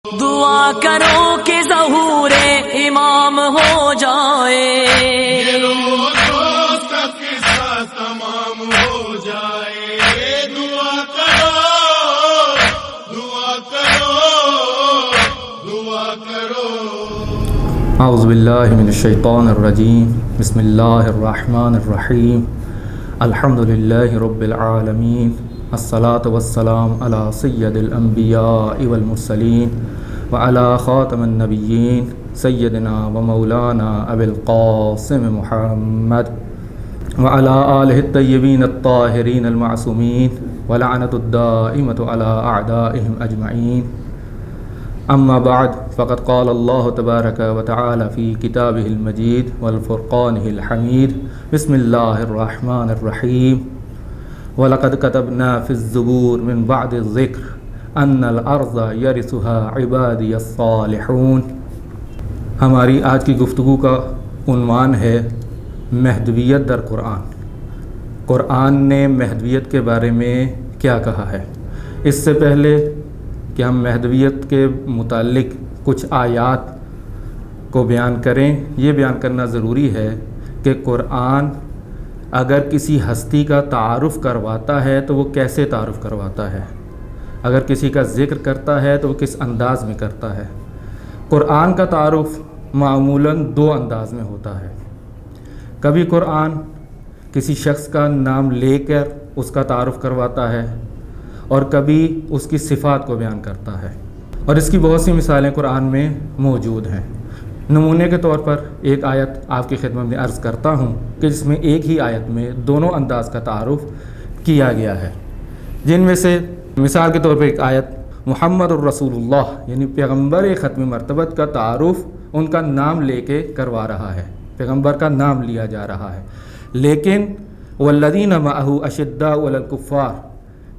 دعا کرو کہ ظہور امام ہو جائے، دوست کا قصہ تمام ہو جائے۔ دعا کرو، دعا کرو، دعا کرو۔ اعوذ باللہ من الشیطان الرجیم، بسم اللہ الرحمن الرحیم، الحمد للہ رب العالمین، الصلاة والسلام علی سید الانبیاء والمرسلین وعلی خاتم النبیین سیدنا و مولانا ابی القاسم محمد وعلی آلہ الطیبین الطاہرین المعصومین ولعنۃ الدائمۃ علی اعدائہم اجمعین۔ اما بعد فقد قال اللہ تبارک و تعالی فی کتابہ المجید والفرقانہ الحمید، بسم اللہ الرحمن الرحیم، وَلَقَدْ كَتَبْنَا فِي الزُّبُورِ مِن بَعْدِ الذِّكْرِ أَنَّ الْأَرْضَ يَرِثُهَا عِبَادِيَ الصَّالِحُونَ۔ ہماری آج کی گفتگو کا عنوان ہے مہدویت در قرآن۔ قرآن نے مہدویت کے بارے میں کیا کہا ہے؟ اس سے پہلے کہ ہم مہدویت کے متعلق کچھ آیات کو بیان کریں، یہ بیان کرنا ضروری ہے کہ قرآن اگر کسی ہستی کا تعارف کرواتا ہے تو وہ کیسے تعارف کرواتا ہے، اگر کسی کا ذکر کرتا ہے تو وہ کس انداز میں کرتا ہے۔ قرآن کا تعارف معمولاً دو انداز میں ہوتا ہے۔ کبھی قرآن کسی شخص کا نام لے کر اس کا تعارف کرواتا ہے، اور کبھی اس کی صفات کو بیان کرتا ہے، اور اس کی بہت سی مثالیں قرآن میں موجود ہیں۔ نمونے کے طور پر ایک آیت آپ کی خدمت میں عرض کرتا ہوں کہ جس میں ایک ہی آیت میں دونوں انداز کا تعارف کیا گیا ہے، جن میں سے مثال کے طور پر ایک آیت محمد الرسول اللہ یعنی پیغمبر ختم مرتبت کا تعارف ان کا نام لے کے کروا رہا ہے، پیغمبر کا نام لیا جا رہا ہے، لیکن والذین معہ اشداء علی الکفار،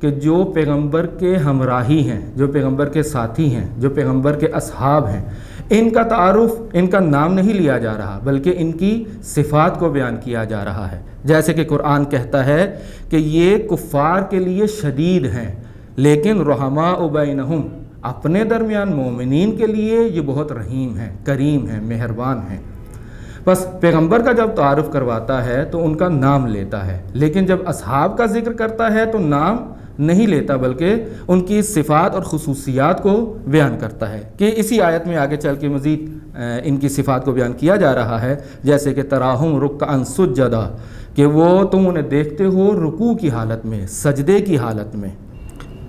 کہ جو پیغمبر کے ہمراہی ہیں، جو پیغمبر کے ساتھی ہیں، جو پیغمبر کے اصحاب ہیں، ان کا تعارف، ان کا نام نہیں لیا جا رہا بلکہ ان کی صفات کو بیان کیا جا رہا ہے۔ جیسے کہ قرآن کہتا ہے کہ یہ کفار کے لیے شدید ہیں لیکن رحماء بینہم، اپنے درمیان مومنین کے لیے یہ بہت رحیم ہیں، کریم ہیں، مہربان ہیں۔ بس پیغمبر کا جب تعارف کرواتا ہے تو ان کا نام لیتا ہے، لیکن جب اصحاب کا ذکر کرتا ہے تو نام نہیں لیتا بلکہ ان کی صفات اور خصوصیات کو بیان کرتا ہے، کہ اسی آیت میں آگے چل کے مزید ان کی صفات کو بیان کیا جا رہا ہے، جیسے کہ تراہم رکعا سجدا، کہ وہ تم انہیں دیکھتے ہو رکوع کی حالت میں، سجدے کی حالت میں،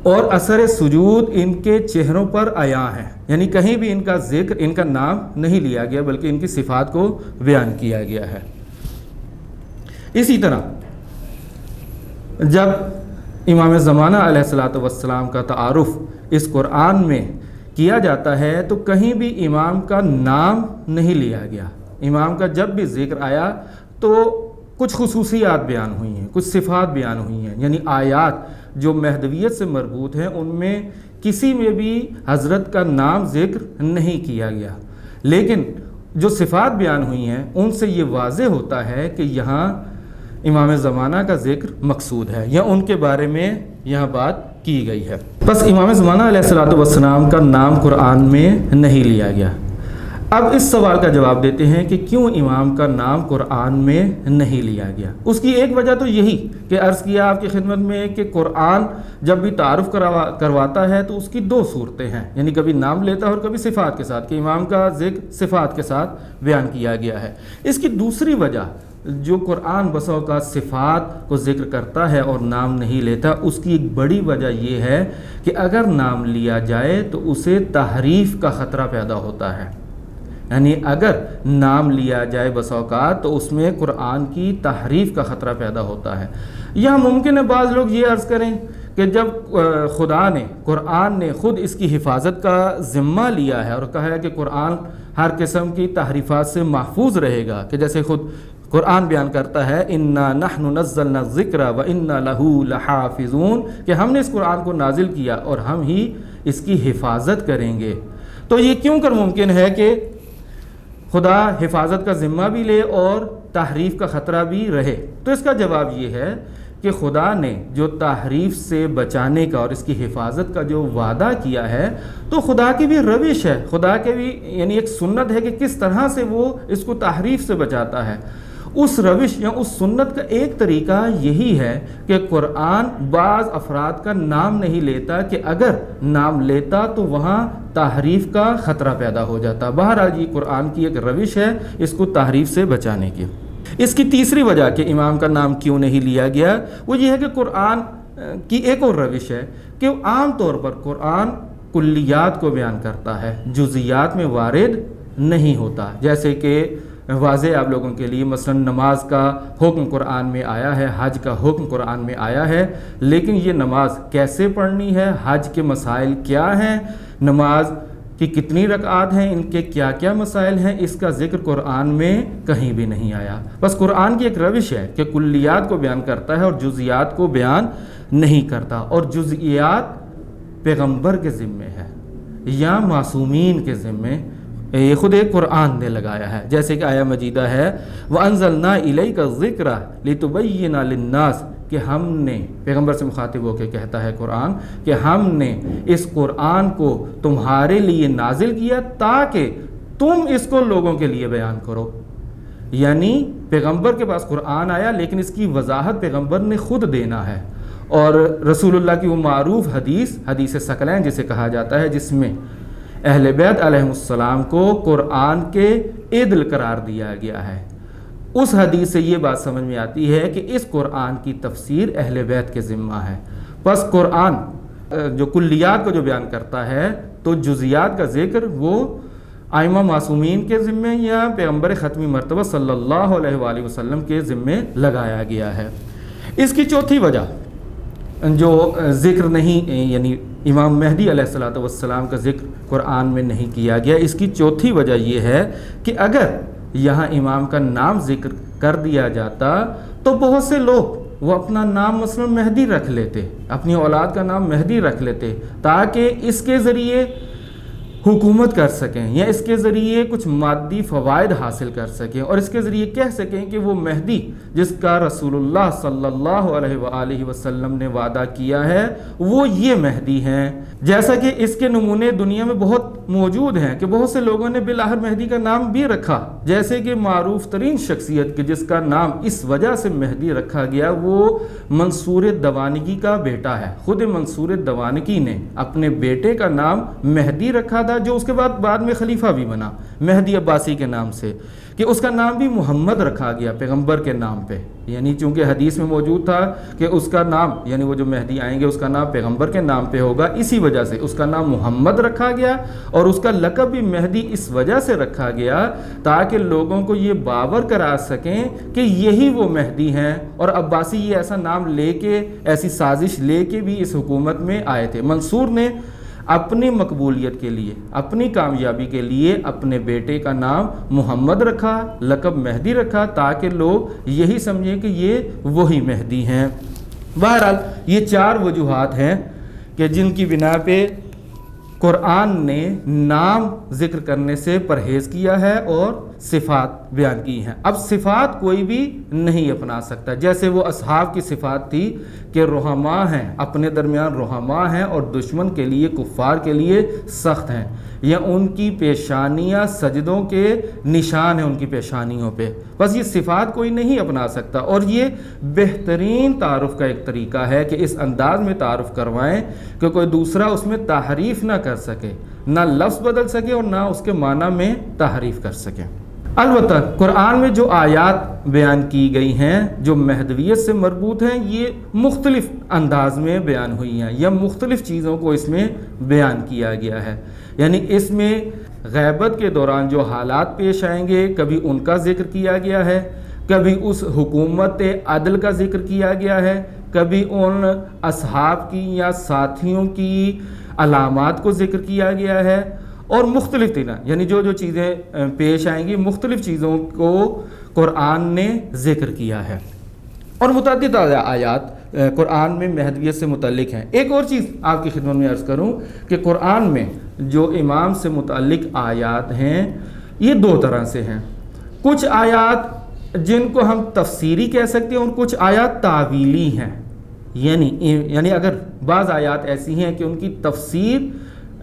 اور اثر سجود ان کے چہروں پر عیاں ہے، یعنی کہیں بھی ان کا ذکر، ان کا نام نہیں لیا گیا بلکہ ان کی صفات کو بیان کیا گیا ہے۔ اسی طرح جب امام زمانہ علیہ الصلاۃ والسلام کا تعارف اس قرآن میں کیا جاتا ہے تو کہیں بھی امام کا نام نہیں لیا گیا۔ امام کا جب بھی ذکر آیا تو کچھ خصوصیات بیان ہوئی ہیں، کچھ صفات بیان ہوئی ہیں، یعنی آیات جو مہدویت سے مربوط ہیں ان میں کسی میں بھی حضرت کا نام ذکر نہیں کیا گیا، لیکن جو صفات بیان ہوئی ہیں ان سے یہ واضح ہوتا ہے کہ یہاں امام زمانہ کا ذکر مقصود ہے، یا ان کے بارے میں یہاں بات کی گئی ہے۔ بس امام زمانہ علیہ الصلاۃ والسلام کا نام قرآن میں نہیں لیا گیا۔ اب اس سوال کا جواب دیتے ہیں کہ کیوں امام کا نام قرآن میں نہیں لیا گیا۔ اس کی ایک وجہ تو یہی کہ عرض کیا آپ کی خدمت میں کہ قرآن جب بھی تعارف کرواتا ہے تو اس کی دو صورتیں ہیں، یعنی کبھی نام لیتا ہے اور کبھی صفات کے ساتھ، کہ امام کا ذکر صفات کے ساتھ بیان کیا گیا ہے۔ اس کی دوسری وجہ جو قرآن بسا اوقات صفات کو ذکر کرتا ہے اور نام نہیں لیتا، اس کی ایک بڑی وجہ یہ ہے کہ اگر نام لیا جائے تو اسے تحریف کا خطرہ پیدا ہوتا ہے، یعنی اگر نام لیا جائے بسا اوقات تو اس میں قرآن کی تحریف کا خطرہ پیدا ہوتا ہے۔ یا ممکن ہے بعض لوگ یہ عرض کریں کہ جب خدا نے، قرآن نے خود اس کی حفاظت کا ذمہ لیا ہے اور کہا ہے کہ قرآن ہر قسم کی تحریفات سے محفوظ رہے گا، کہ جیسے خود قرآن بیان کرتا ہے اِنَّا نَحْنُ نَزَّلْنَا الذِّكْرَ وَإِنَّا لَهُ لَحَافِظُونَ، کہ ہم نے اس قرآن کو نازل کیا اور ہم ہی اس کی حفاظت کریں گے۔ تو یہ کیوں کر ممکن ہے کہ خدا حفاظت کا ذمہ بھی لے اور تحریف کا خطرہ بھی رہے؟ تو اس کا جواب یہ ہے کہ خدا نے جو تحریف سے بچانے کا اور اس کی حفاظت کا جو وعدہ کیا ہے تو خدا کی بھی روش ہے، خدا کے بھی یعنی ایک سنت ہے کہ کس طرح سے وہ اس کو تحریف سے بچاتا ہے۔ اس روش یا اس سنت کا ایک طریقہ یہی ہے کہ قرآن بعض افراد کا نام نہیں لیتا کہ اگر نام لیتا تو وہاں تحریف کا خطرہ پیدا ہو جاتا۔ بہرحال یہ قرآن کی ایک روش ہے اس کو تحریف سے بچانے کی۔ اس کی تیسری وجہ کہ امام کا نام کیوں نہیں لیا گیا وہ یہ ہے کہ قرآن کی ایک اور روش ہے کہ عام طور پر قرآن کلیات کو بیان کرتا ہے، جزیات میں وارد نہیں ہوتا۔ جیسے کہ واضح آپ لوگوں کے لیے مثلا نماز کا حکم قرآن میں آیا ہے، حج کا حکم قرآن میں آیا ہے، لیکن یہ نماز کیسے پڑھنی ہے، حج کے مسائل کیا ہیں، نماز کہ کتنی رکعات ہیں، ان کے کیا کیا مسائل ہیں، اس کا ذکر قرآن میں کہیں بھی نہیں آیا۔ بس قرآن کی ایک روش ہے کہ کلیات کو بیان کرتا ہے اور جزیات کو بیان نہیں کرتا، اور جزیات پیغمبر کے ذمے ہے یا معصومین کے ذمے یہ خود ایک قرآن نے لگایا ہے۔ جیسے کہ آیہ مجیدہ ہے وَأَنزَلْنَا إِلَيْكَ الذِّكْرَ لِتُبَيِّنَ لِلنَّاسِ کہ ہم نے پیغمبر سے مخاطب ہو کے کہتا ہے قرآن کہ ہم نے اس قرآن کو تمہارے لیے نازل کیا تاکہ تم اس کو لوگوں کے لیے بیان کرو۔ یعنی پیغمبر کے پاس قرآن آیا لیکن اس کی وضاحت پیغمبر نے خود دینا ہے، اور رسول اللہ کی وہ معروف حدیث ثقلین جسے کہا جاتا ہے، جس میں اہل بیت علیہ السلام کو قرآن کے عدل قرار دیا گیا ہے، اس حدیث سے یہ بات سمجھ میں آتی ہے کہ اس قرآن کی تفسیر اہل بیت کے ذمہ ہے۔ پس قرآن جو کلیات کو جو بیان کرتا ہے تو جزیات کا ذکر وہ ائمہ معصومین کے ذمے یا پیغمبر ختمی مرتبہ صلی اللہ علیہ وآلہ وسلم کے ذمے لگایا گیا ہے۔ اس کی چوتھی وجہ جو ذکر نہیں یعنی امام مہدی علیہ السلام کا ذکر قرآن میں نہیں کیا گیا، اس کی چوتھی وجہ یہ ہے کہ اگر یہاں امام کا نام ذکر کر دیا جاتا تو بہت سے لوگ وہ اپنا نام مثلا مہدی رکھ لیتے، اپنی اولاد کا نام مہدی رکھ لیتے تاکہ اس کے ذریعے حکومت کر سکیں یا اس کے ذریعے کچھ مادی فوائد حاصل کر سکیں، اور اس کے ذریعے کہہ سکیں کہ وہ مہدی جس کا رسول اللہ صلی اللہ علیہ وآلہ وسلم نے وعدہ کیا ہے وہ یہ مہدی ہیں۔ جیسا کہ اس کے نمونے دنیا میں بہت موجود ہیں کہ بہت سے لوگوں نے بالآخر مہدی کا نام بھی رکھا، جیسے کہ معروف ترین شخصیت کہ جس کا نام اس وجہ سے مہدی رکھا گیا وہ منصور دوانگی کا بیٹا ہے۔ خود منصور دوانگی نے اپنے بیٹے کا نام مہدی رکھا تھا، جو اس کے بعد میں خلیفہ بھی بنا مہدی عباسی کے نام سے، کہ اس کا نام بھی محمد رکھا گیا پیغمبر کے نام پہ، یعنی چونکہ حدیث میں موجود تھا کہ اس کا نام یعنی وہ جو مہدی آئیں گے اس کا نام پیغمبر کے نام پہ ہوگا، اسی وجہ سے اس کا نام محمد رکھا گیا، اور اس کا لقب بھی مہدی اس وجہ سے رکھا گیا تاکہ لوگوں کو یہ باور کرا سکیں کہ یہی وہ مہدی ہیں، اور عباسی یہ ایسا نام لے کے ایسی سازش لے کے بھی اس حکومت میں آئے تھے۔ منصور نے اپنی مقبولیت کے لیے اپنی کامیابی کے لیے اپنے بیٹے کا نام محمد رکھا، لقب مہدی رکھا تاکہ لوگ یہی سمجھیں کہ یہ وہی مہدی ہیں۔ بہرحال یہ چار وجوہات ہیں کہ جن کی بنا پہ قرآن نے نام ذکر کرنے سے پرہیز کیا ہے اور صفات بیان کی ہیں۔ اب صفات کوئی بھی نہیں اپنا سکتا، جیسے وہ اصحاب کی صفات تھی کہ رحماء ہیں، اپنے درمیان رحماء ہیں اور دشمن کے لیے کفار کے لیے سخت ہیں، یا ان کی پیشانیاں سجدوں کے نشان ہیں ان کی پیشانیوں پہ، بس یہ صفات کوئی نہیں اپنا سکتا، اور یہ بہترین تعارف کا ایک طریقہ ہے کہ اس انداز میں تعارف کروائیں کہ کوئی دوسرا اس میں تحریف نہ کر سکے، نہ لفظ بدل سکے اور نہ اس کے معنی میں تحریف کر سکے۔ البتہ قرآن میں جو آیات بیان کی گئی ہیں جو مہدویت سے مربوط ہیں یہ مختلف انداز میں بیان ہوئی ہیں یا مختلف چیزوں کو اس میں بیان کیا گیا ہے، یعنی اس میں غیبت کے دوران جو حالات پیش آئیں گے کبھی ان کا ذکر کیا گیا ہے، کبھی اس حکومت عدل کا ذکر کیا گیا ہے، کبھی ان اصحاب کی یا ساتھیوں کی علامات کو ذکر کیا گیا ہے، اور مختلف طرح یعنی جو چیزیں پیش آئیں گی مختلف چیزوں کو قرآن نے ذکر کیا ہے، اور متعدد آیات قرآن میں مہدویت سے متعلق ہیں۔ ایک اور چیز آپ کی خدمت میں عرض کروں کہ قرآن میں جو امام سے متعلق آیات ہیں یہ دو طرح سے ہیں۔ کچھ آیات جن کو ہم تفسیری کہہ سکتے ہیں اور کچھ آیات تعویلی ہیں، یعنی اگر بعض آیات ایسی ہیں کہ ان کی تفسیر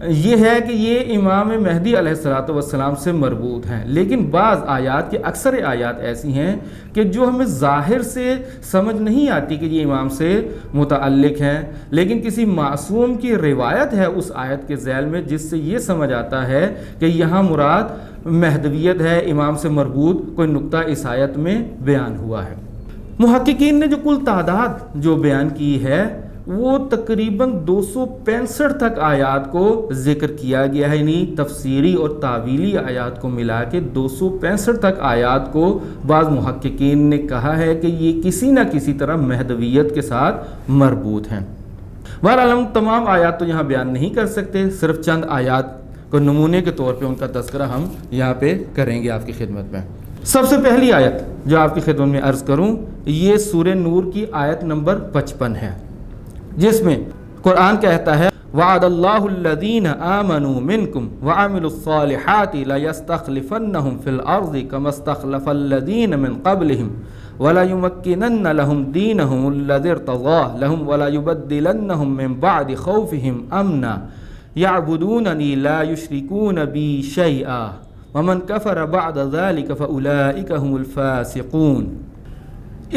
یہ ہے کہ یہ امام مہدی علیہ الصلوۃ والسلام سے مربوط ہیں، لیکن بعض آیات کے اکثر آیات ایسی ہیں کہ جو ہمیں ظاہر سے سمجھ نہیں آتی کہ یہ امام سے متعلق ہیں، لیکن کسی معصوم کی روایت ہے اس آیت کے ذیل میں جس سے یہ سمجھ آتا ہے کہ یہاں مراد مہدویت ہے، امام سے مربوط کوئی نقطہ اس آیت میں بیان ہوا ہے۔ محققین نے جو کل تعداد جو بیان کی ہے وہ تقریباً 265 تک آیات کو ذکر کیا گیا ہے، یعنی تفسیری اور تعویلی آیات کو ملا کے 265 تک آیات کو بعض محققین نے کہا ہے کہ یہ کسی نہ کسی طرح مہدویت کے ساتھ مربوط ہیں۔ بہرحال ہم تمام آیات تو یہاں بیان نہیں کر سکتے، صرف چند آیات کو نمونے کے طور پہ ان کا تذکرہ ہم یہاں پہ کریں گے آپ کی خدمت میں۔ سب سے پہلی آیت جو آپ کی خدمت میں عرض کروں یہ سورہ نور کی آیت نمبر 55 ہے، جس میں قرآن کہتا ہے وعد اللہ الذین آمنوا منکم وعملوا الصالحات لیستخلفنہم فی الارض کما استخلف الذین من قبلہم ولیمکنن لہم دینہم الذی ارتضی لہم ولیبدلنہم من بعد خوفہم امنا یعبدوننی لا یشرکون بی شیئا ومن کفر بعد ذلک فاولئک هم الفاسقون۔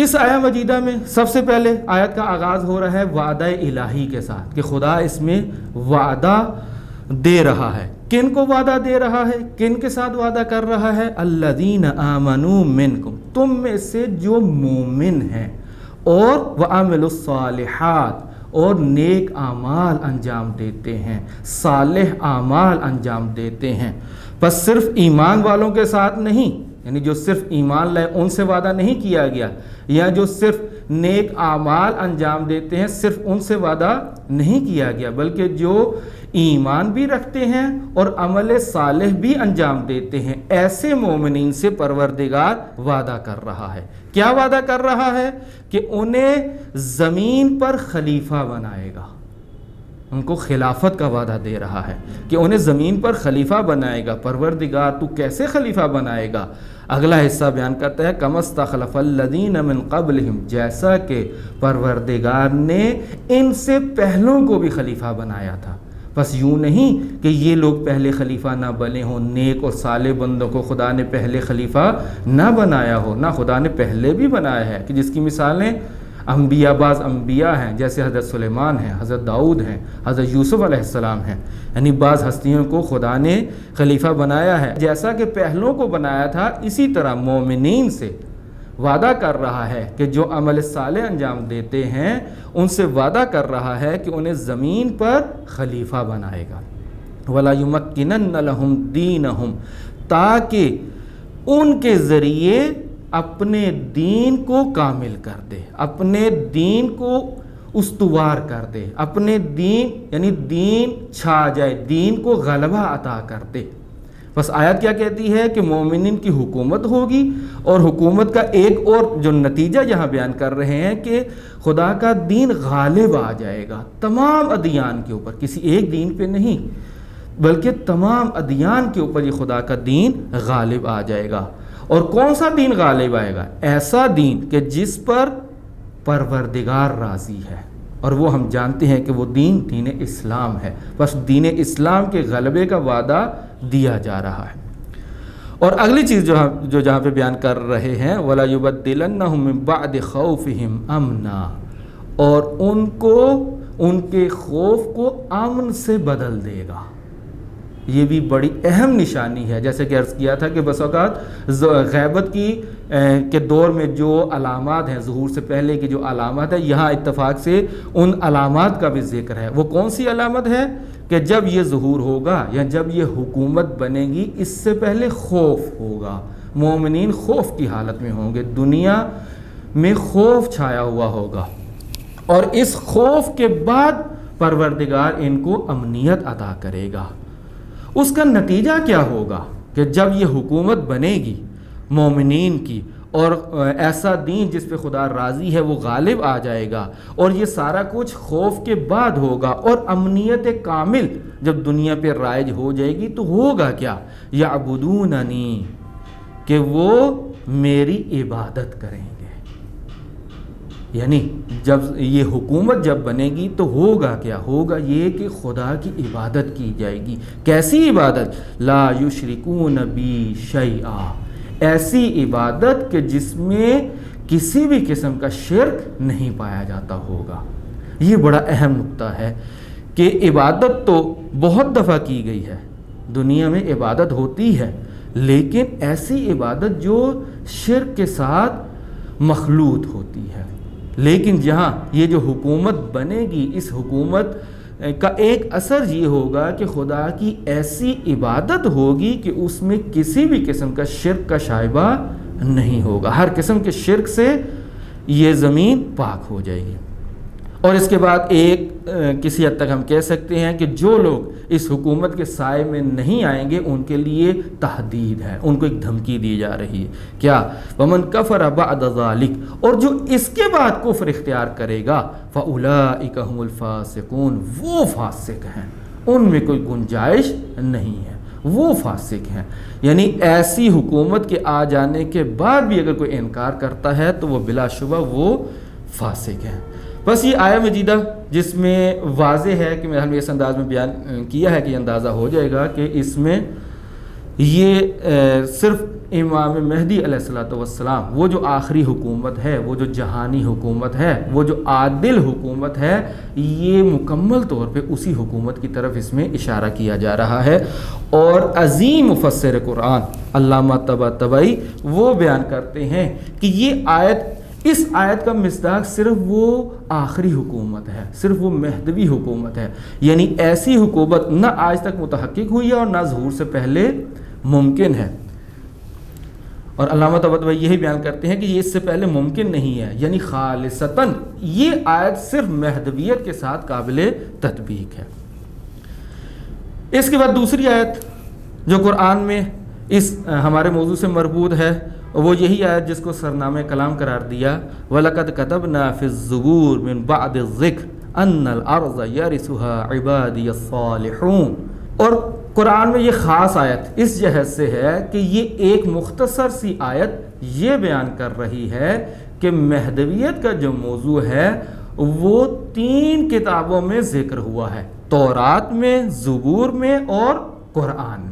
اس آیہ مجیدہ میں سب سے پہلے آیت کا آغاز ہو رہا ہے وعدہ الہی کے ساتھ کہ خدا اس میں وعدہ دے رہا ہے۔ کن کو وعدہ دے رہا ہے؟ کن کے ساتھ وعدہ کر رہا ہے؟ الذین آمنوا منکم، تم میں سے جو مومن ہیں، اور وعملوا الصالحات، اور نیک اعمال انجام دیتے ہیں، صالح اعمال انجام دیتے ہیں۔ بس صرف ایمان والوں کے ساتھ نہیں، یعنی جو صرف ایمان لائے ان سے وعدہ نہیں کیا گیا، یا جو صرف نیک اعمال انجام دیتے ہیں صرف ان سے وعدہ نہیں کیا گیا، بلکہ جو ایمان بھی رکھتے ہیں اور عمل صالح بھی انجام دیتے ہیں، ایسے مومنین سے پروردگار وعدہ کر رہا ہے۔ کیا وعدہ کر رہا ہے؟ کہ انہیں زمین پر خلیفہ بنائے گا، ان کو خلافت کا وعدہ دے رہا ہے کہ انہیں زمین پر خلیفہ بنائے گا۔ پروردگار تو کیسے خلیفہ بنائے گا؟ اگلا حصہ بیان کرتا ہے کما استخلف الذین من قبلہم، جیسا کہ پروردگار نے ان سے پہلوں کو بھی خلیفہ بنایا تھا۔ بس یوں نہیں کہ یہ لوگ پہلے خلیفہ نہ بنے ہوں، نیک اور صالح بندوں کو خدا نے پہلے خلیفہ نہ بنایا ہو، نہ خدا نے پہلے بھی بنایا ہے، کہ جس کی مثالیں انبیاء، بعض انبیاء ہیں جیسے حضرت سلیمان ہیں، حضرت داؤد ہیں، حضرت یوسف علیہ السلام ہیں، یعنی بعض ہستیوں کو خدا نے خلیفہ بنایا ہے۔ جیسا کہ پہلوں کو بنایا تھا، اسی طرح مومنین سے وعدہ کر رہا ہے کہ جو عمل صالح انجام دیتے ہیں ان سے وعدہ کر رہا ہے کہ انہیں زمین پر خلیفہ بنائے گا۔ وَلَيُمَكِّنَنَّ لَهُمْ دِينَهُمْ، تاکہ ان کے ذریعے اپنے دین کو کامل کر دے، اپنے دین کو استوار کر دے، اپنے دین یعنی دین چھا جائے، دین کو غلبہ عطا کر دے۔ بس آیت کیا کہتی ہے کہ مومنین کی حکومت ہوگی، اور حکومت کا ایک اور جو نتیجہ یہاں بیان کر رہے ہیں کہ خدا کا دین غالب آ جائے گا تمام ادیان کے اوپر، کسی ایک دین پہ نہیں بلکہ تمام ادیان کے اوپر یہ خدا کا دین غالب آ جائے گا۔ اور کون سا دین غالب آئے گا؟ ایسا دین کہ جس پر پروردگار راضی ہے، اور وہ ہم جانتے ہیں کہ وہ دین اسلام ہے۔ بس دین اسلام کے غلبے کا وعدہ دیا جا رہا ہے۔ اور اگلی چیز جو جہاں پہ بیان کر رہے ہیں وَلَيُبَدِّلَنَّهُم مِّن بَعْدِ خَوْفِهِمْ أَمْنًا، اور ان کو ان کے خوف کو امن سے بدل دے گا۔ یہ بھی بڑی اہم نشانی ہے، جیسے کہ عرض کیا تھا کہ بس اوقات غیبت کے دور میں جو علامات ہیں، ظہور سے پہلے کی جو علامات ہے، یہاں اتفاق سے ان علامات کا بھی ذکر ہے۔ وہ کون سی علامت ہے؟ کہ جب یہ ظہور ہوگا یا جب یہ حکومت بنے گی، اس سے پہلے خوف ہوگا، مومنین خوف کی حالت میں ہوں گے، دنیا میں خوف چھایا ہوا ہوگا، اور اس خوف کے بعد پروردگار ان کو امنیت عطا کرے گا۔ اس کا نتیجہ کیا ہوگا کہ جب یہ حکومت بنے گی مومنین کی، اور ایسا دین جس پہ خدا راضی ہے وہ غالب آ جائے گا، اور یہ سارا کچھ خوف کے بعد ہوگا، اور امنیت کامل جب دنیا پہ رائج ہو جائے گی تو ہوگا کیا؟ یعبدوننی، کہ وہ میری عبادت کریں گے. یعنی جب یہ حکومت جب بنے گی تو ہوگا کیا؟ ہوگا یہ کہ خدا کی عبادت کی جائے گی. کیسی عبادت؟ لا یشرکون بی شیئا، ایسی عبادت کہ جس میں کسی بھی قسم کا شرک نہیں پایا جاتا ہوگا. یہ بڑا اہم نقطہ ہے کہ عبادت تو بہت دفعہ کی گئی ہے، دنیا میں عبادت ہوتی ہے، لیکن ایسی عبادت جو شرک کے ساتھ مخلوط ہوتی ہے. لیکن جہاں یہ جو حکومت بنے گی، اس حکومت کا ایک اثر یہ ہوگا کہ خدا کی ایسی عبادت ہوگی کہ اس میں کسی بھی قسم کا شرک کا شائبہ نہیں ہوگا. ہر قسم کے شرک سے یہ زمین پاک ہو جائے گی. اور اس کے بعد ایک کسی حد تک ہم کہہ سکتے ہیں کہ جو لوگ اس حکومت کے سائے میں نہیں آئیں گے ان کے لیے تحدید ہے، ان کو ایک دھمکی دی جا رہی ہے. کیا؟ وَمَنْ كَفَرَ بَعْدَ ذَلِكَ، اور جو اس کے بعد کفر اختیار کرے گا فَأُولَئِكَ هُمُ الْفَاسِقُونَ، وہ فاسق ہیں، ان میں کوئی گنجائش نہیں ہے، وہ فاسق ہیں. یعنی ایسی حکومت کے آ جانے کے بعد بھی اگر کوئی انکار کرتا ہے تو وہ بلا شبہ وہ فاسق ہیں. بس یہ آیہ مجیدہ جس میں واضح ہے کہ میں نے اس انداز میں بیان کیا ہے کہ یہ اندازہ ہو جائے گا کہ اس میں یہ صرف امام مہدی علیہ السلام، وہ جو آخری حکومت ہے، وہ جو جہانی حکومت ہے، وہ جو عادل حکومت ہے، یہ مکمل طور پہ اسی حکومت کی طرف اس میں اشارہ کیا جا رہا ہے. اور عظیم مفسر قرآن علامہ طباطبائی وہ بیان کرتے ہیں کہ یہ آیت، اس آیت کا مصداق صرف وہ آخری حکومت ہے، صرف وہ مہدوی حکومت ہے. یعنی ایسی حکومت نہ آج تک متحقق ہوئی ہے اور نہ ظہور سے پہلے ممکن ہے. اور علامہ طباطبائی یہی بیان کرتے ہیں کہ یہ اس سے پہلے ممکن نہیں ہے. یعنی خالصتاً یہ آیت صرف مہدویت کے ساتھ قابل تطبیق ہے. اس کے بعد دوسری آیت جو قرآن میں اس ہمارے موضوع سے مربوط ہے وہ یہی آیت جس کو سرنامہ کلام قرار دیا، وَلَقَدْ كَتَبْنَا فِي الزُّبُورِ مِن بَعْدِ الذِّكْرِ أَنَّ الْأَرْضَ يَرِثُهَا عِبَادِيَ الصَّالِحُونَ. اور قرآن میں یہ خاص آیت اس جہت سے ہے کہ یہ ایک مختصر سی آیت یہ بیان کر رہی ہے کہ مہدویت کا جو موضوع ہے وہ 3 کتابوں میں ذکر ہوا ہے، تورات میں، زبور میں اور قرآن میں.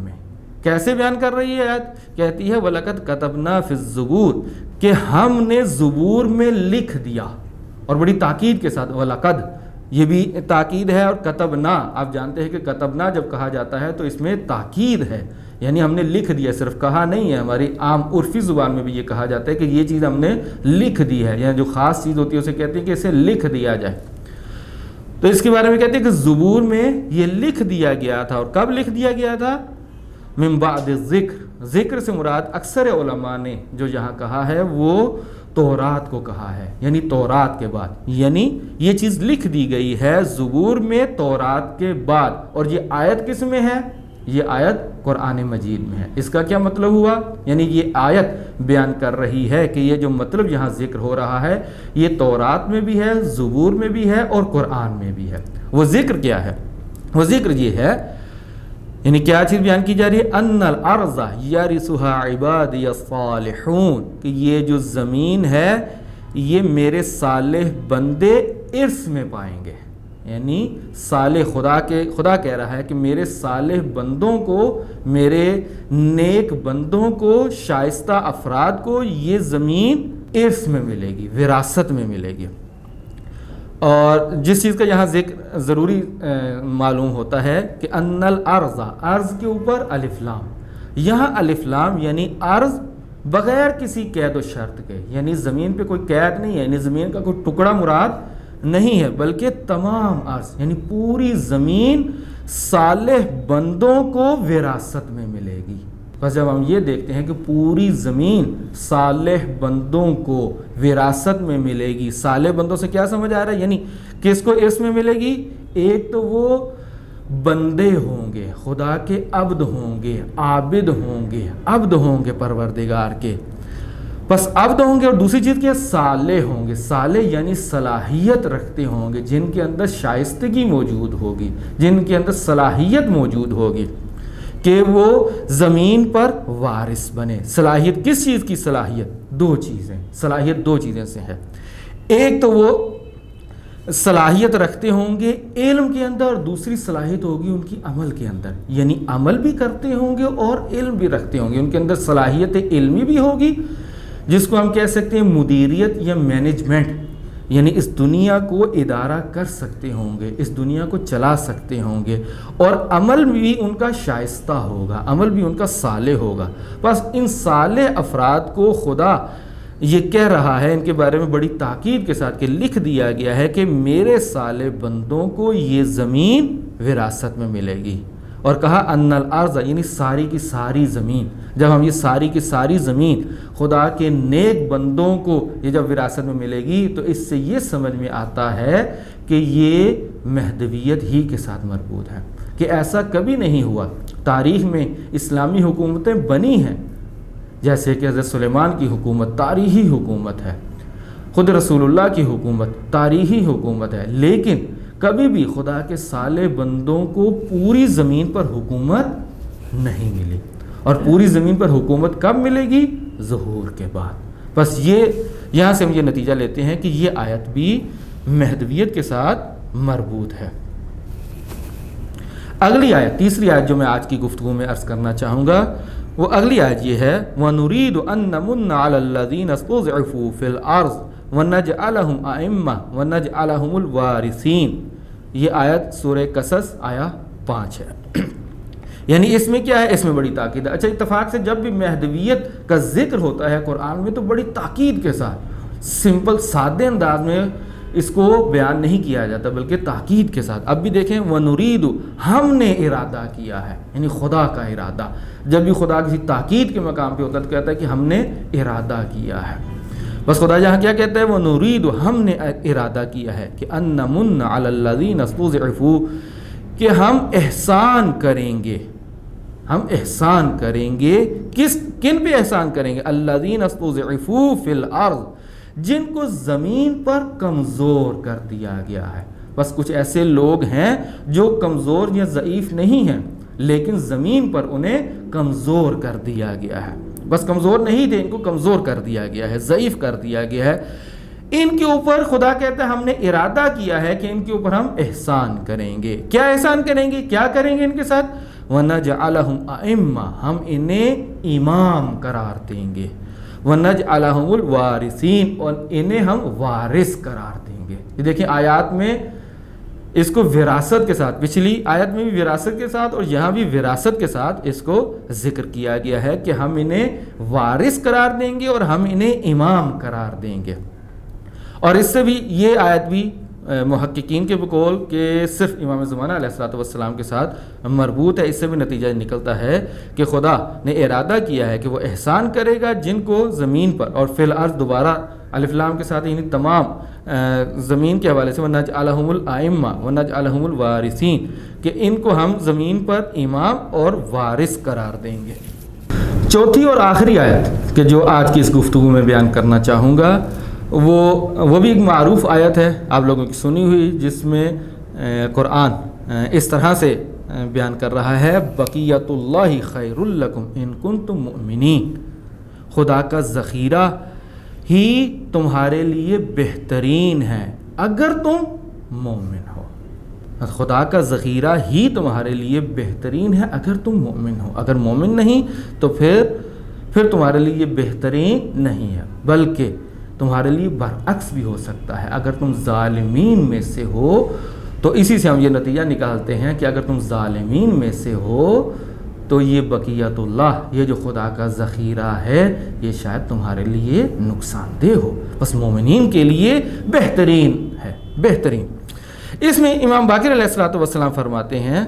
کیسے بیان کر رہی ہے آیت؟ کہتی ہے وَلَقَدْ كَتَبْنَا فِي الزُّبُورِ، کہ ہم نے زبور میں لکھ دیا. اور بڑی تاکید کے ساتھ وَلَقَدْ، یہ بھی تاکید ہے. اور کتبنا، آپ جانتے ہیں کہ کتبنا جب کہا جاتا ہے تو اس میں تاکید ہے، یعنی ہم نے لکھ دیا، صرف کہا نہیں ہے. ہماری عام عرفی زبان میں بھی یہ کہا جاتا ہے کہ یہ چیز ہم نے لکھ دی ہے، یعنی جو خاص چیز ہوتی ہے اسے کہتے ہیں کہ اسے لکھ دیا جائے. تو اس کے بارے میں کہتے ہیں کہ زبور میں یہ لکھ دیا گیا تھا. اور کب لکھ دیا گیا تھا؟ من بعد ذکر، ذکر سے مراد اکثر علماء نے جو یہاں کہا ہے وہ تورات کو کہا ہے، یعنی تورات کے بعد. یعنی یہ چیز لکھ دی گئی ہے زبور میں تورات کے بعد. اور یہ آیت کس میں ہے؟ یہ آیت قرآن مجید میں ہے. اس کا کیا مطلب ہوا؟ یعنی یہ آیت بیان کر رہی ہے کہ یہ جو مطلب یہاں ذکر ہو رہا ہے یہ تورات میں بھی ہے، زبور میں بھی ہے اور قرآن میں بھی ہے. وہ ذکر کیا ہے؟ وہ ذکر یہ ہے، یعنی کیا چیز بیان کی جا رہی ہے؟ ان الارض یرثها عبادی الصالحون، کہ یہ جو زمین ہے یہ میرے صالح بندے ارث میں پائیں گے. یعنی صالح خدا کہہ رہا ہے کہ میرے صالح بندوں کو، میرے نیک بندوں کو، شائستہ افراد کو یہ زمین ارث میں ملے گی، وراثت میں ملے گی. اور جس چیز کا یہاں ذکر ضروری معلوم ہوتا ہے کہ ان الارض، ارض کے اوپر الف لام، یہاں الف لام یعنی ارض بغیر کسی قید و شرط کے، یعنی زمین پہ کوئی قید نہیں ہے، یعنی زمین کا کوئی ٹکڑا مراد نہیں ہے، بلکہ تمام ارض یعنی پوری زمین صالح بندوں کو وراثت میں ملے گی. بس جب ہم یہ دیکھتے ہیں کہ پوری زمین صالح بندوں کو وراثت میں ملے گی، صالح بندوں سے کیا سمجھ آ رہا ہے؟ یعنی کس کو اس میں ملے گی؟ ایک تو وہ بندے ہوں گے، خدا کے عبد ہوں گے، عابد ہوں گے، عبد ہوں گے پروردگار کے، بس عبد ہوں گے. اور دوسری چیز کیا؟ صالح ہوں گے. صالح یعنی صلاحیت رکھتے ہوں گے، جن کے اندر شائستگی موجود ہوگی، جن کے اندر صلاحیت موجود ہوگی. کہ وہ زمین پر وارث بنے۔ صلاحیت کس چیز کی صلاحیت؟ دو چیزیں، صلاحیت دو چیزیں سے ہے۔ ایک تو وہ صلاحیت رکھتے ہوں گے علم کے اندر، اور دوسری صلاحیت ہوگی ان کی عمل کے اندر، یعنی عمل بھی کرتے ہوں گے اور علم بھی رکھتے ہوں گے۔ ان کے اندر صلاحیت علمی بھی ہوگی، جس کو ہم کہہ سکتے ہیں مدیریت یا مینجمنٹ، یعنی اس دنیا کو ادارہ کر سکتے ہوں گے، اس دنیا کو چلا سکتے ہوں گے، اور عمل بھی ان کا شائستہ ہوگا، عمل بھی ان کا صالح ہوگا۔ بس ان صالح افراد کو خدا یہ کہہ رہا ہے ان کے بارے میں بڑی تاکید کے ساتھ کہ لکھ دیا گیا ہے کہ میرے صالح بندوں کو یہ زمین وراثت میں ملے گی، اور کہا ان الارض، یعنی ساری کی ساری زمین۔ جب ہم یہ ساری کی ساری زمین خدا کے نیک بندوں کو یہ جب وراثت میں ملے گی تو اس سے یہ سمجھ میں آتا ہے کہ یہ مہدویت ہی کے ساتھ مربوط ہے، کہ ایسا کبھی نہیں ہوا۔ تاریخ میں اسلامی حکومتیں بنی ہیں، جیسے کہ حضرت سلیمان کی حکومت تاریخی حکومت ہے، خود رسول اللہ کی حکومت تاریخی حکومت ہے، لیکن کبھی بھی خدا کے صالح بندوں کو پوری زمین پر حکومت نہیں ملی، اور پوری زمین پر حکومت کب ملے گی؟ ظہور کے بعد۔ بس یہ یہاں سے ہم یہ نتیجہ لیتے ہیں کہ یہ آیت بھی مہدویت کے ساتھ مربوط ہے۔ اگلی آیت، تیسری آیت جو میں آج کی گفتگو میں عرض کرنا چاہوں گا، وہ اگلی آیت یہ ہے وَنُرِيدُ أَن نَّمُنَّ عَلَى الَّذِينَ اسْتُضْعِفُوا فِي الْأَرْضِ وَنَجْعَلَهُمْ أَئِمَّةً وَنَجْعَلَهُمُ الْوَارِثِينَ۔ یہ آیت سورہ قصص آیا 5 ہے۔ یعنی اس میں کیا ہے؟ اس میں بڑی تاکید ہے۔ اچھا، اتفاق سے جب بھی مہدویت کا ذکر ہوتا ہے قرآن میں تو بڑی تاکید کے ساتھ، سمپل سادے انداز میں اس کو بیان نہیں کیا جاتا، بلکہ تاکید کے ساتھ۔ اب بھی دیکھیں وَنُرِيدُ، ہم نے ارادہ کیا ہے، یعنی خدا کا ارادہ۔ جب بھی خدا کسی تاکید کے مقام پہ ہوتا ہے تو کہتا ہے کہ ہم نے ارادہ کیا ہے۔ بس خدا یہاں کیا کہتا ہے؟ وَنُرِيدُ، ہم نے ارادہ کیا ہے کہ أَن نَّمُنَّ عَلَى الَّذِينَ اسْتُضْعِفُوا، کہ ہم احسان کریں گے، ہم احسان کریں گے۔ کن پہ احسان کریں گے؟ الَّذِينَ اسْتُضْعِفُوا فِي الْأَرْضِ، جن کو زمین پر کمزور کر دیا گیا ہے۔ بس کچھ ایسے لوگ ہیں جو کمزور یا ضعیف نہیں ہیں، لیکن زمین پر انہیں کمزور کر دیا گیا ہے۔ بس کمزور نہیں تھے، ان کو کمزور کر دیا گیا ہے، ضعیف کر دیا گیا ہے۔ ان کے اوپر خدا کہتا ہے ہم نے ارادہ کیا ہے کہ ان کے اوپر ہم احسان کریں گے۔ کیا احسان کریں گے؟ کیا کریں گے ان کے ساتھ؟ وَنَجْعَلَهُمْ أَئِمَّةً، ہم انہیں امام قرار دیں گے۔ وَنَجْعَلَهُمُ الْوَارِثِينَ، اور انہیں ہم وارث قرار دیں گے۔ یہ دیکھیں آیات میں اس کو وراثت کے ساتھ، پچھلی آیت میں بھی وراثت کے ساتھ اور یہاں بھی وراثت کے ساتھ اس کو ذکر کیا گیا ہے کہ ہم انہیں وارث قرار دیں گے اور ہم انہیں امام قرار دیں گے۔ اور اس سے بھی یہ آیت بھی محققین کے بقول کہ صرف امام زمانہ علیہ الصلوۃ والسلام کے ساتھ مربوط ہے۔ اس سے بھی نتیجہ نکلتا ہے کہ خدا نے ارادہ کیا ہے کہ وہ احسان کرے گا جن کو زمین پر، اور فی الارض دوبارہ الف لام کے ساتھ، یعنی تمام زمین کے حوالے سے وَنَجْعَلَهُمُ الْأَئِمَّةَ وَنَجْعَلَهُمُ الْوَارِثِينَ، کہ ان کو ہم زمین پر امام اور وارث قرار دیں گے۔ چوتھی اور آخری آیت کہ جو آج کی اس گفتگو میں بیان کرنا چاہوں گا وہ بھی ایک معروف آیت ہے، آپ لوگوں کی سنی ہوئی، جس میں قرآن اس طرح سے بیان کر رہا ہے بقیت اللہ خیر لکم ان کنتم مؤمنین، خدا کا ذخیرہ ہی تمہارے لیے بہترین ہے اگر تم مومن ہو۔ خدا کا ذخیرہ ہی تمہارے لیے بہترین ہے اگر تم مومن ہو۔ اگر مومن نہیں تو پھر تمہارے لیے بہترین نہیں ہے، بلکہ تمہارے لیے برعکس بھی ہو سکتا ہے۔ اگر تم ظالمین میں سے ہو تو اسی سے ہم یہ نتیجہ نکالتے ہیں کہ اگر تم ظالمین میں سے ہو تو یہ بقیت اللہ، یہ جو خدا کا ذخیرہ ہے، یہ شاید تمہارے لیے نقصان دہ ہو، بس مومنین کے لیے بہترین ہے، بہترین۔ اس میں امام باقر علیہ الصلوۃ والسلام فرماتے ہیں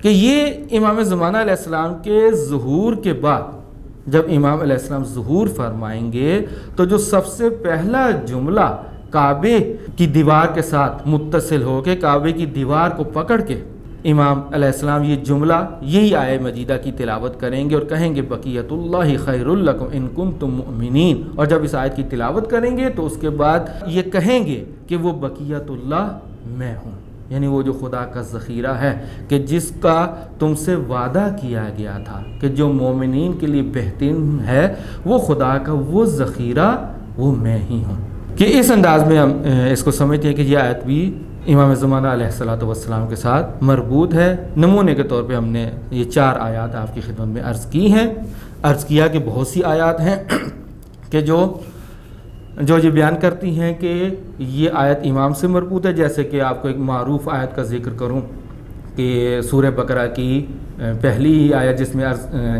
کہ یہ امام زمانہ علیہ السلام کے ظہور کے بعد، جب امام علیہ السلام ظہور فرمائیں گے تو جو سب سے پہلا جملہ کعبے کی دیوار کے ساتھ متصل ہو کے کعبے کی دیوار کو پکڑ کے امام علیہ السلام یہ جملہ، یہی آیہ مجیدہ کی تلاوت کریں گے اور کہیں گے بقیت اللہ خیر لکم ان کنتم مؤمنین۔ اور جب اس آیت کی تلاوت کریں گے تو اس کے بعد یہ کہیں گے کہ وہ بقیت اللہ میں ہوں، یعنی وہ جو خدا کا ذخیرہ ہے کہ جس کا تم سے وعدہ کیا گیا تھا کہ جو مومنین کے لیے بہترین ہے، وہ خدا کا وہ ذخیرہ وہ میں ہی ہوں۔ کہ اس انداز میں ہم اس کو سمجھتے ہیں کہ یہ آیت بھی امام زمانہ علیہ الصلوۃ والسلام کے ساتھ مربوط ہے۔ نمونے کے طور پہ ہم نے یہ 4 آیات آپ کی خدمت میں عرض کی ہیں۔ عرض کیا کہ بہت سی آیات ہیں کہ جو یہ بیان کرتی ہیں کہ یہ آیت امام سے مربوط ہے، جیسے کہ آپ کو ایک معروف آیت کا ذکر کروں کہ سورہ بقرہ کی پہلی ہی آیت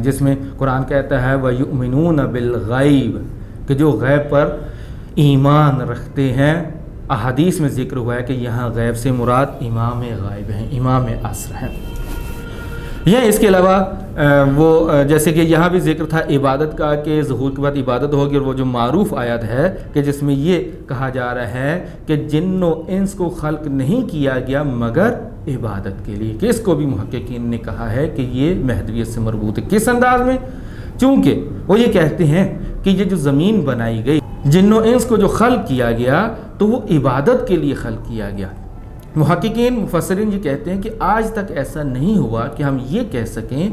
جس میں قرآن کہتا ہے وَيُؤْمِنُونَ بِالْغَيْبِ کہ جو غیب پر ایمان رکھتے ہیں۔ احادیث میں ذکر ہوا ہے کہ یہاں غیب سے مراد امام غائب ہیں، امام عصر ہیں۔ یہ اس کے علاوہ وہ جیسے کہ یہاں بھی ذکر تھا عبادت کا کہ ظہور کے بعد عبادت ہوگی، اور وہ جو معروف آیت ہے کہ جس میں یہ کہا جا رہا ہے کہ جن و انس کو خلق نہیں کیا گیا مگر عبادت کے لیے، کہ اس کو بھی محققین نے کہا ہے کہ یہ مہدویت سے مربوط ہے۔ کس انداز میں؟ چونکہ وہ یہ کہتے ہیں کہ یہ جو زمین بنائی گئی، جن و انس کو جو خلق کیا گیا تو وہ عبادت کے لیے خلق کیا گیا۔ محققین مفسرین یہ کہتے ہیں کہ آج تک ایسا نہیں ہوا کہ ہم یہ کہہ سکیں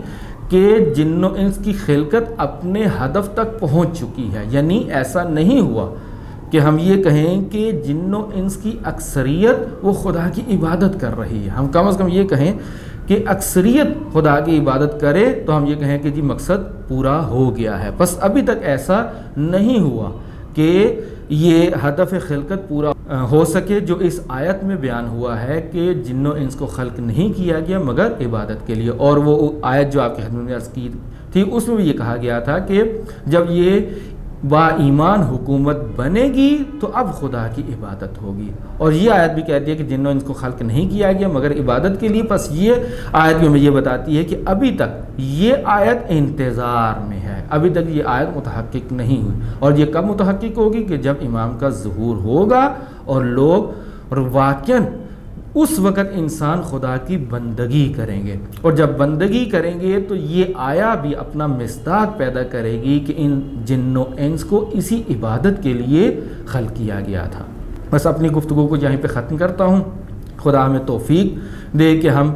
کہ جن و انس کی خلقت اپنے ہدف تک پہنچ چکی ہے، یعنی ایسا نہیں ہوا کہ ہم یہ کہیں کہ جن و انس کی اکثریت وہ خدا کی عبادت کر رہی ہے۔ ہم کم از کم یہ کہیں کہ اکثریت خدا کی عبادت کرے تو ہم یہ کہیں کہ جی مقصد پورا ہو گیا ہے۔ بس ابھی تک ایسا نہیں ہوا کہ یہ ہدف خلقت پورا ہو سکے جو اس آیت میں بیان ہوا ہے کہ جن و انس کو خلق نہیں کیا گیا مگر عبادت کے لیے۔ اور وہ آیت جو آپ کی خدمت میں عرض کی تھی اس میں بھی یہ کہا گیا تھا کہ جب یہ با ایمان حکومت بنے گی تو اب خدا کی عبادت ہوگی، اور یہ آیت بھی کہتی ہے کہ جن و انس کو خلق نہیں کیا گیا مگر عبادت کے لیے۔ پس یہ آیت بھی ہمیں یہ بتاتی ہے کہ ابھی تک یہ آیت انتظار میں ہے، ابھی تک یہ آیت متحقق نہیں ہوئی، اور یہ کب متحقق ہوگی کہ جب امام کا ظہور ہوگا اور لوگ واقعاً اس وقت انسان خدا کی بندگی کریں گے، اور جب بندگی کریں گے تو یہ آیا بھی اپنا مصداق پیدا کرے گی کہ ان جن و انس کو اسی عبادت کے لیے خلق کیا گیا تھا۔ بس اپنی گفتگو کو یہیں پہ ختم کرتا ہوں۔ خدا ہمیں توفیق دے کہ ہم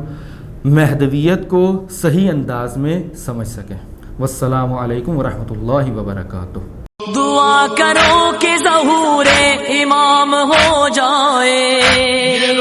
مہدویت کو صحیح انداز میں سمجھ سکیں۔ والسلام علیکم ورحمۃ اللہ وبرکاتہ۔ دعا کرو کہ ظہور امام ہو جائے۔